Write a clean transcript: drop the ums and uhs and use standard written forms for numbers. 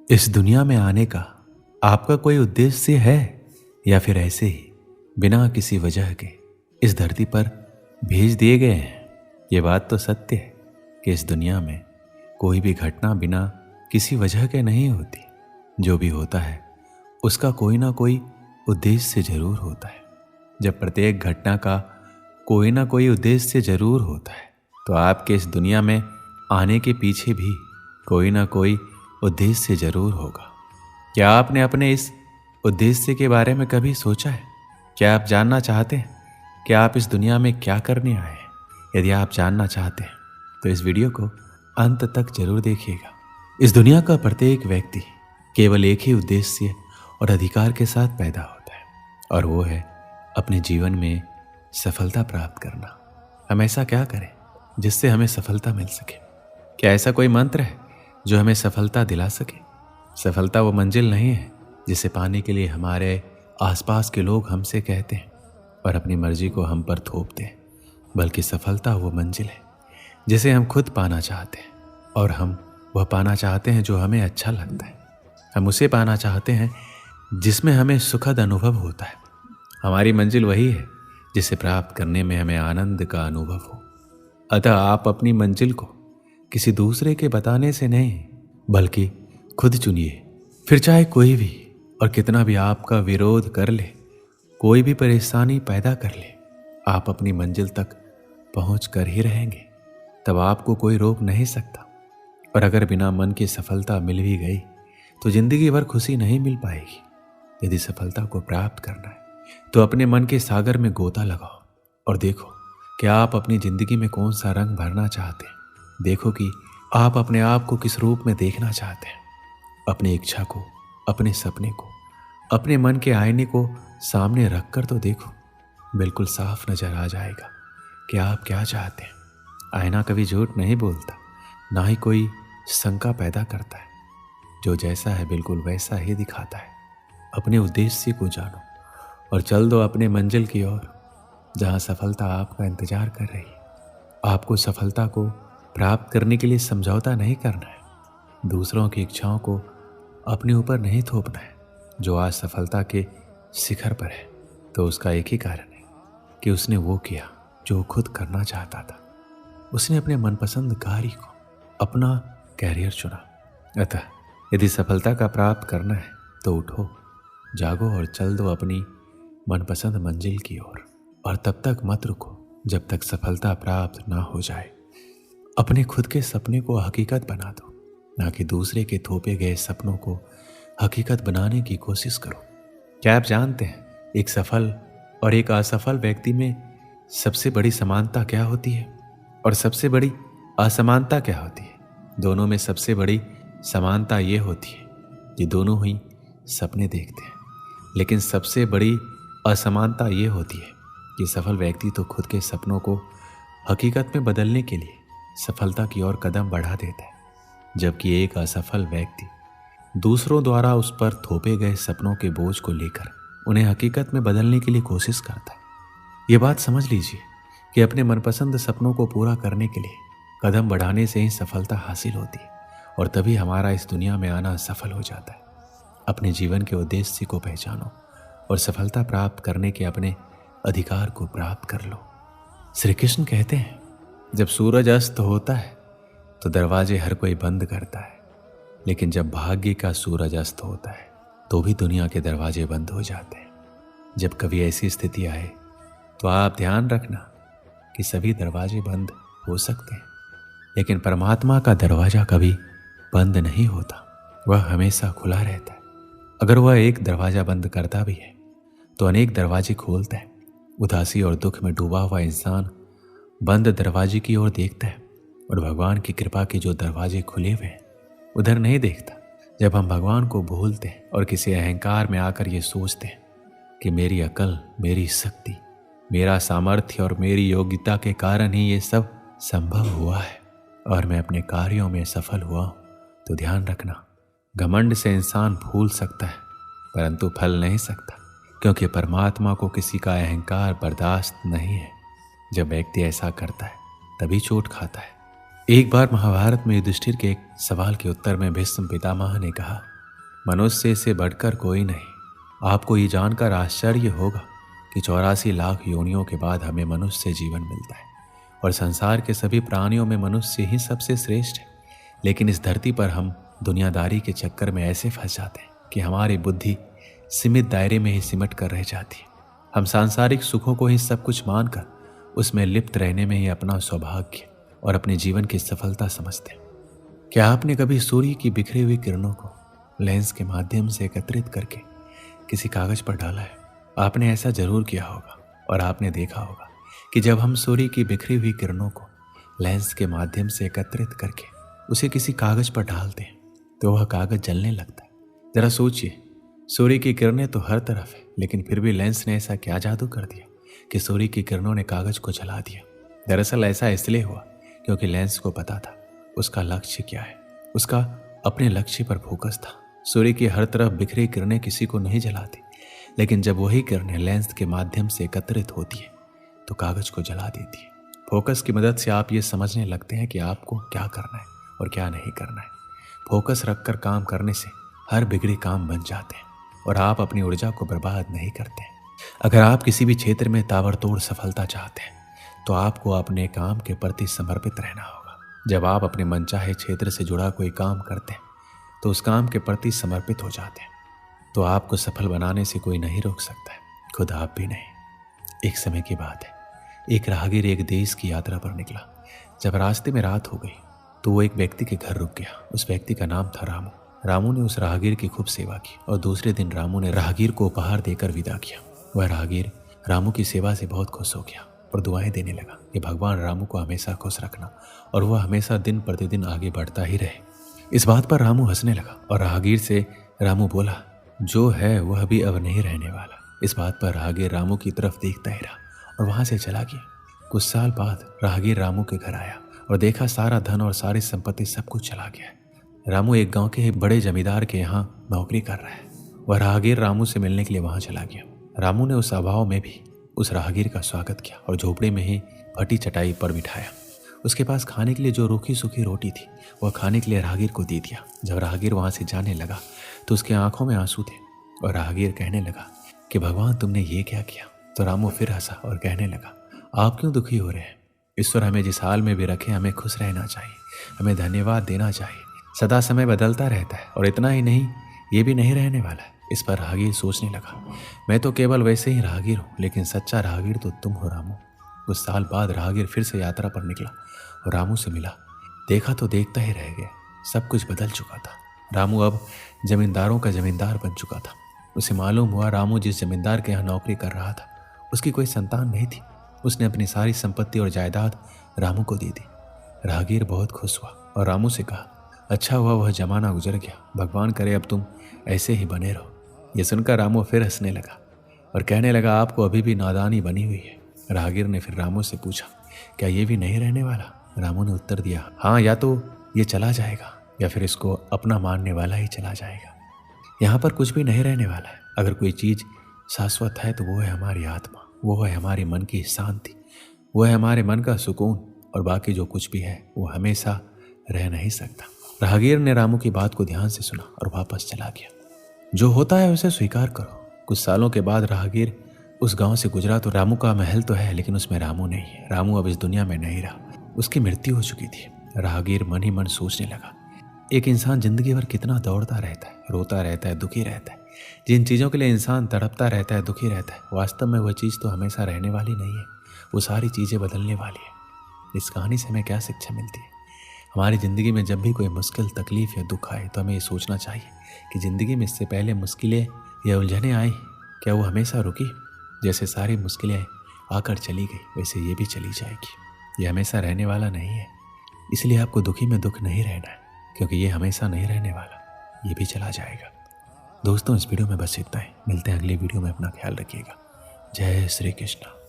इस दुनिया में आने का आपका कोई उद्देश्य है या फिर ऐसे ही बिना किसी वजह के इस धरती पर भेज दिए गए हैं? ये बात तो सत्य है कि इस दुनिया में कोई भी घटना बिना किसी वजह के नहीं होती। जो भी होता है उसका कोई ना कोई उद्देश्य जरूर होता है। जब प्रत्येक घटना का कोई ना कोई उद्देश्य जरूर होता है तो आपके इस दुनिया में आने के पीछे भी कोई ना कोई उद्देश्य जरूर होगा। क्या आपने अपने इस उद्देश्य के बारे में कभी सोचा है? क्या आप जानना चाहते हैं कि आप इस दुनिया में क्या करने आए हैं? यदि आप जानना चाहते हैं तो इस वीडियो को अंत तक जरूर देखिएगा। इस दुनिया का प्रत्येक व्यक्ति केवल एक ही उद्देश्य और अधिकार के साथ पैदा होता है और वो है अपने जीवन में सफलता प्राप्त करना। हम ऐसा क्या करें जिससे हमें सफलता मिल सके? क्या ऐसा कोई मंत्र है जो हमें सफलता दिला सके? सफलता वो मंजिल नहीं है जिसे पाने के लिए हमारे आसपास के लोग हमसे कहते हैं और अपनी मर्जी को हम पर थोपते हैं, बल्कि सफलता वो मंजिल है जिसे हम खुद पाना चाहते हैं और हम वह पाना चाहते हैं जो हमें अच्छा लगता है। हम उसे पाना चाहते हैं जिसमें हमें सुखद अनुभव होता है। हमारी मंजिल वही है जिसे प्राप्त करने में हमें आनंद का अनुभव हो। अतः आप अपनी मंजिल को किसी दूसरे के बताने से नहीं बल्कि खुद चुनिए। फिर चाहे कोई भी और कितना भी आपका विरोध कर ले, कोई भी परेशानी पैदा कर ले, आप अपनी मंजिल तक पहुंच कर ही रहेंगे। तब आपको कोई रोक नहीं सकता। और अगर बिना मन की सफलता मिल भी गई तो जिंदगी भर खुशी नहीं मिल पाएगी। यदि सफलता को प्राप्त करना है तो अपने मन के सागर में गोता लगाओ और देखो कि आप अपनी जिंदगी में कौन सा रंग भरना चाहते हैं। देखो कि आप अपने आप को किस रूप में देखना चाहते हैं। अपनी इच्छा को, अपने सपने को, अपने मन के आईने को सामने रख कर तो देखो। बिल्कुल साफ नजर आ जाएगा कि आप क्या चाहते हैं। आईना कभी झूठ नहीं बोलता, ना ही कोई शंका पैदा करता है। जो जैसा है बिल्कुल वैसा ही दिखाता है। अपने उद्देश्य को जानो और चल दो अपने मंजिल की ओर जहां सफलता आपका इंतजार कर रही है। आपको सफलता को प्राप्त करने के लिए समझौता नहीं करना है। दूसरों की इच्छाओं को अपने ऊपर नहीं थोपना है। जो आज सफलता के शिखर पर है तो उसका एक ही कारण है कि उसने वो किया जो खुद करना चाहता था। उसने अपने मनपसंद कार्य को अपना कैरियर चुना। अतः यदि सफलता का प्राप्त करना है तो उठो, जागो और चल दो अपनी मनपसंद मंजिल की ओर। और तब तक मत रुको जब तक सफलता प्राप्त ना हो जाए। अपने खुद के सपने को हकीकत बना दो, ना कि दूसरे के थोपे गए सपनों को हकीकत बनाने की कोशिश करो। क्या आप जानते हैं एक सफल और एक असफल व्यक्ति में सबसे बड़ी समानता क्या होती है और सबसे बड़ी असमानता क्या होती है? दोनों में सबसे बड़ी समानता ये होती है कि दोनों ही सपने देखते हैं, लेकिन सबसे बड़ी असमानता ये होती है कि सफल व्यक्ति तो खुद के सपनों को हकीकत में बदलने के लिए सफलता की ओर कदम बढ़ा देता है, जबकि एक असफल व्यक्ति दूसरों द्वारा उस पर थोपे गए सपनों के बोझ को लेकर उन्हें हकीकत में बदलने के लिए कोशिश करता है। ये बात समझ लीजिए कि अपने मनपसंद सपनों को पूरा करने के लिए कदम बढ़ाने से ही सफलता हासिल होती है और तभी हमारा इस दुनिया में आना सफल हो जाता है। अपने जीवन के उद्देश्य को पहचानो और सफलता प्राप्त करने के अपने अधिकार को प्राप्त कर लो। श्री कृष्ण कहते हैं, जब सूरज अस्त होता है तो दरवाजे हर कोई बंद करता है, लेकिन जब भाग्य का सूरज अस्त होता है तो भी दुनिया के दरवाजे बंद हो जाते हैं। जब कभी ऐसी स्थिति आए तो आप ध्यान रखना कि सभी दरवाजे बंद हो सकते हैं, लेकिन परमात्मा का दरवाजा कभी बंद नहीं होता, वह हमेशा खुला रहता है। अगर वह एक दरवाजा बंद करता भी है तो अनेक दरवाजे खोलता है। उदासी और दुख में डूबा हुआ इंसान बंद दरवाजे की ओर देखता है और भगवान की कृपा के जो दरवाजे खुले हुए हैं उधर नहीं देखता। जब हम भगवान को भूलते हैं और किसी अहंकार में आकर ये सोचते हैं कि मेरी अकल, मेरी शक्ति, मेरा सामर्थ्य और मेरी योग्यता के कारण ही ये सब संभव हुआ है और मैं अपने कार्यों में सफल हुआ हूं, तो ध्यान रखना, घमंड से इंसान भूल सकता है परंतु फल नहीं सकता, क्योंकि परमात्मा को किसी का अहंकार बर्दाश्त नहीं है। जब व्यक्ति ऐसा करता है तभी चोट खाता है। एक बार महाभारत में युधिष्ठिर के एक सवाल के उत्तर में भीष्म पितामह ने कहा मनुष्य से बढ़कर कोई नहीं। आपको ये जानकर आश्चर्य होगा कि 84 लाख योनियों के बाद हमें मनुष्य जीवन मिलता है और संसार के सभी प्राणियों में मनुष्य ही सबसे श्रेष्ठ है। लेकिन इस धरती पर हम दुनियादारी के चक्कर में ऐसे फंस जाते हैं कि हमारी बुद्धि सीमित दायरे में ही सिमट कर रह जाती है। हम सांसारिक सुखों को ही सब कुछ मानकर उसमें लिप्त रहने में ही अपना सौभाग्य और अपने जीवन की सफलता समझते हैं। क्या आपने कभी सूर्य की बिखरी हुई किरणों को लेंस के माध्यम से एकत्रित करके किसी कागज पर डाला है? आपने ऐसा जरूर किया होगा और आपने देखा होगा कि जब हम सूर्य की बिखरी हुई किरणों को लेंस के माध्यम से एकत्रित करके उसे किसी कागज पर डालते हैं तो वह कागज जलने लगता है। जरा सोचिए, सूर्य की किरणें तो हर तरफ है, लेकिन फिर भी लेंस ने ऐसा क्या जादू कर दिया कि सूर्य की किरणों ने कागज को जला दिया। दरअसल ऐसा इसलिए हुआ क्योंकि लेंस को पता था उसका लक्ष्य क्या है। उसका अपने लक्ष्य पर फोकस था। सूर्य की हर तरफ बिखरी किरणें किसी को नहीं जलाती, लेकिन जब वही किरणें लेंस के माध्यम से एकत्रित होती है तो कागज को जला देती है। फोकस की मदद से आप ये समझने लगते हैं कि आपको क्या करना है और क्या नहीं करना है। फोकस रखकर काम करने से हर बिगड़े काम बन जाते हैं और आप अपनी ऊर्जा को बर्बाद नहीं करते। अगर आप किसी भी क्षेत्र में ताबड़तोड़ सफलता चाहते हैं तो आपको अपने काम के प्रति समर्पित रहना होगा। जब आप अपने मनचाहे क्षेत्र से जुड़ा कोई काम करते हैं तो उस काम के प्रति समर्पित हो जाते हैं तो आपको सफल बनाने से कोई नहीं रोक सकता है, खुद आप भी नहीं। एक समय की बात है, एक राहगीर एक देश की यात्रा पर निकला। जब रास्ते में रात हो गई तो वो एक व्यक्ति के घर रुक गया। उस व्यक्ति का नाम था रामू। रामू ने उस राहगीर की खूब सेवा की और दूसरे दिन रामू ने राहगीर को उपहार देकर विदा किया। वह राहगीर रामू की सेवा से बहुत खुश हो गया और दुआएं देने लगा कि भगवान रामू को हमेशा खुश रखना और वह हमेशा दिन प्रतिदिन आगे बढ़ता ही रहे। इस बात पर रामू हंसने लगा और राहगीर से रामू बोला, जो है वह भी अब नहीं रहने वाला। इस बात पर राहगीर रामू की तरफ देखता ही रहा और वहां से चला गया। कुछ साल बाद राहगीर रामू के घर आया और देखा सारा धन और सारी संपत्ति सब कुछ चला गया है। रामू एक गांव के बड़े जमींदार के यहाँ नौकरी कर रहा है। वह राहगीर रामू से मिलने के लिए वहां चला गया। रामू ने उस अभाव में भी उस राहगीर का स्वागत किया और झोपड़े में ही फटी चटाई पर बिठाया। उसके पास खाने के लिए जो रूखी सूखी रोटी थी वह खाने के लिए राहगीर को दे दिया। जब राहगीर वहां से जाने लगा तो उसकी आंखों में आंसू थे और राहगीर कहने लगा कि भगवान तुमने ये क्या किया। तो रामू फिर हंसा और कहने लगा, आप क्यों दुखी हो रहे हैं? ईश्वर हमें जिस हाल में भी रखे हमें खुश रहना चाहिए, हमें धन्यवाद देना चाहिए। सदा समय बदलता रहता है और इतना ही नहीं, ये भी नहीं रहने वाला है। इस पर राहगीर सोचने लगा, मैं तो केवल वैसे ही राहगीर हूँ, लेकिन सच्चा राहगीर तो तुम हो रामू। कुछ साल बाद राहगीर फिर से यात्रा पर निकला और रामू से मिला। देखा तो देखता ही रह गया, सब कुछ बदल चुका था। रामू अब जमींदारों का जमींदार बन चुका था। उसे मालूम हुआ रामू जिस जमींदार के यहाँ नौकरी कर रहा था उसकी कोई संतान नहीं थी। उसने अपनी सारी संपत्ति और जायदाद रामू को दे दी। राहगीर बहुत खुश हुआ और रामू से कहा, अच्छा हुआ वह जमाना गुजर गया, भगवान करे अब तुम ऐसे ही बने रहो। यह सुनकर रामू फिर हंसने लगा और कहने लगा, आपको अभी भी नादानी बनी हुई है। राहगीर ने फिर रामू से पूछा, क्या ये भी नहीं रहने वाला? रामू ने उत्तर दिया, हाँ, या तो ये चला जाएगा या फिर इसको अपना मानने वाला ही चला जाएगा। यहाँ पर कुछ भी नहीं रहने वाला है। अगर कोई चीज़ शाश्वत है तो वो है हमारी आत्मा, वो है हमारे मन की शांति, वो है हमारे मन का सुकून, और बाकी जो कुछ भी है वो हमेशा रह नहीं सकता। राहगीर ने रामू की बात को ध्यान से सुना और वापस चला गया। जो होता है उसे स्वीकार करो। कुछ सालों के बाद राहगीर उस गांव से गुजरा तो रामू का महल तो है, लेकिन उसमें रामू नहीं है। रामू अब इस दुनिया में नहीं रहा, उसकी मृत्यु हो चुकी थी। राहगीर मन ही मन सोचने लगा, एक इंसान जिंदगी भर कितना दौड़ता रहता है, रोता रहता है, दुखी रहता है। जिन चीज़ों के लिए इंसान तड़पता रहता है, दुखी रहता है, वास्तव में वह चीज़ तो हमेशा रहने वाली नहीं है, वो सारी चीज़ें बदलने वाली है। इस कहानी से हमें क्या शिक्षा मिलती है? हमारी ज़िंदगी में जब भी कोई मुश्किल, तकलीफ़ या दुख आए तो हमें ये सोचना चाहिए कि ज़िंदगी में इससे पहले मुश्किलें या उलझनें आई, क्या वो हमेशा रुकी? जैसे सारी मुश्किलें आकर चली गई वैसे ये भी चली जाएगी। ये हमेशा रहने वाला नहीं है, इसलिए आपको दुखी में दुख नहीं रहना है, क्योंकि ये हमेशा नहीं रहने वाला, ये भी चला जाएगा। दोस्तों, इस वीडियो में बस इतना ही। मिलते हैं अगली वीडियो में। अपना ख्याल रखिएगा। जय श्री कृष्ण।